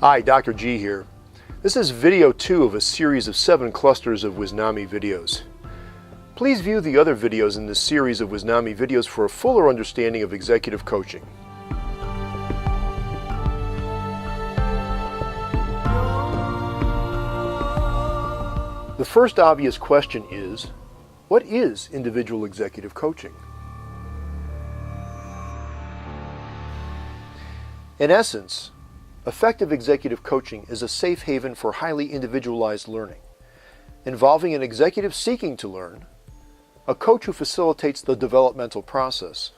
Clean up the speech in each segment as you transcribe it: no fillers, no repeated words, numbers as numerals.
Hi, Dr. G here. This is video 2 of a series of 7 clusters of Wiznami videos. Please view the other videos in this series of Wiznami videos for a fuller understanding of executive coaching. The first obvious question is, what is individual executive coaching? In essence, effective executive coaching is a safe haven for highly individualized learning, involving an executive seeking to learn, a coach who facilitates the developmental process,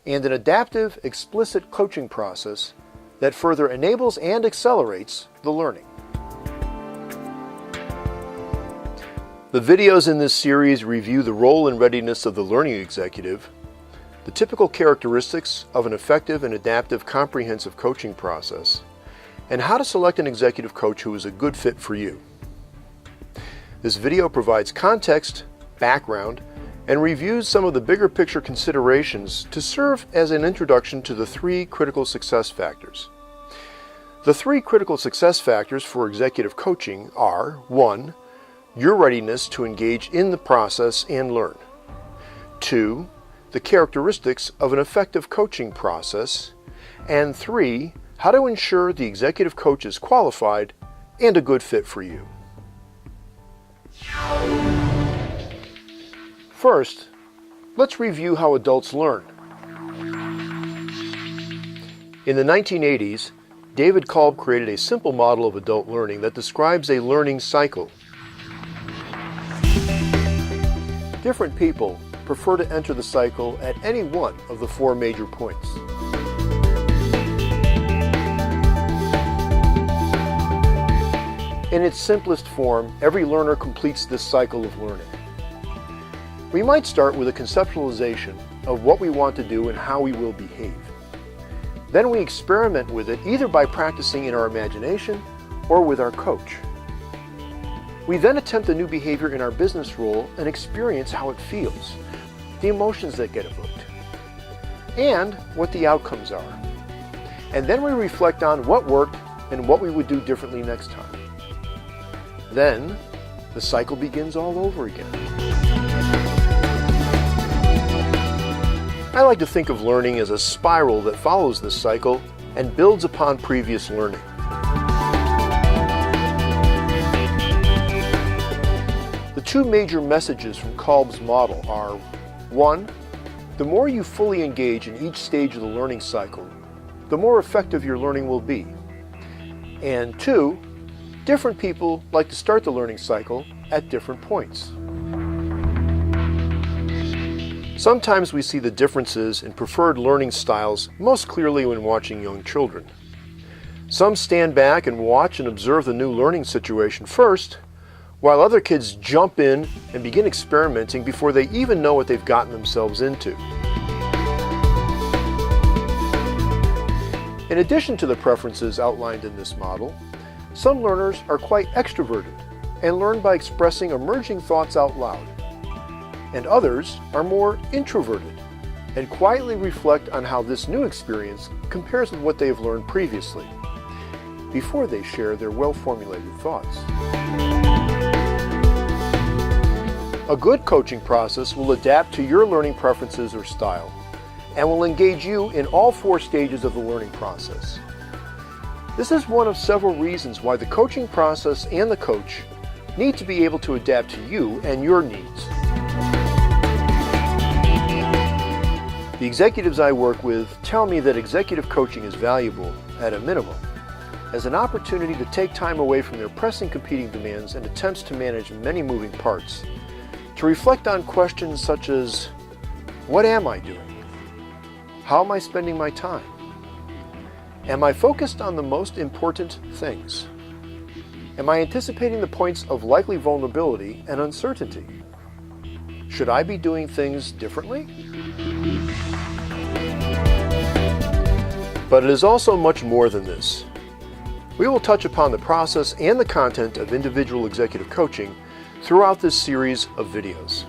and an adaptive, explicit coaching process that further enables and accelerates the learning. The videos in this series review the role and readiness of the learning executive, the typical characteristics of an effective and adaptive comprehensive coaching process, and how to select an executive coach who is a good fit for you. This video provides context, background, and reviews some of the bigger picture considerations to serve as an introduction to the 3 critical success factors. The 3 critical success factors for executive coaching are 1. Your readiness to engage in the process and learn. 2. The characteristics of an effective coaching process. And 3. How to ensure the executive coach is qualified and a good fit for you. First, let's review how adults learn. In the 1980s, David Kolb created a simple model of adult learning that describes a learning cycle. Different people prefer to enter the cycle at any one of the 4 major points. In its simplest form, every learner completes this cycle of learning. We might start with a conceptualization of what we want to do and how we will behave. Then we experiment with it either by practicing in our imagination or with our coach. We then attempt a new behavior in our business role and experience how it feels, the emotions that get evoked, and what the outcomes are. And then we reflect on what worked and what we would do differently next time. Then, the cycle begins all over again. I like to think of learning as a spiral that follows this cycle and builds upon previous learning. The 2 major messages from Kolb's model are 1. The more you fully engage in each stage of the learning cycle, the more effective your learning will be. And 2. Different people like to start the learning cycle at different points. Sometimes we see the differences in preferred learning styles most clearly when watching young children. Some stand back and watch and observe the new learning situation first, while other kids jump in and begin experimenting before they even know what they've gotten themselves into. In addition to the preferences outlined in this model, some learners are quite extroverted and learn by expressing emerging thoughts out loud, and others are more introverted and quietly reflect on how this new experience compares with what they have learned previously, before they share their well-formulated thoughts. A good coaching process will adapt to your learning preferences or style, and will engage you in all 4 stages of the learning process. This is one of several reasons why the coaching process and the coach need to be able to adapt to you and your needs. The executives I work with tell me that executive coaching is valuable, at a minimum, as an opportunity to take time away from their pressing competing demands and attempts to manage many moving parts, to reflect on questions such as, what am I doing? How am I spending my time? Am I focused on the most important things? Am I anticipating the points of likely vulnerability and uncertainty? Should I be doing things differently? But it is also much more than this. We will touch upon the process and the content of individual executive coaching throughout this series of videos.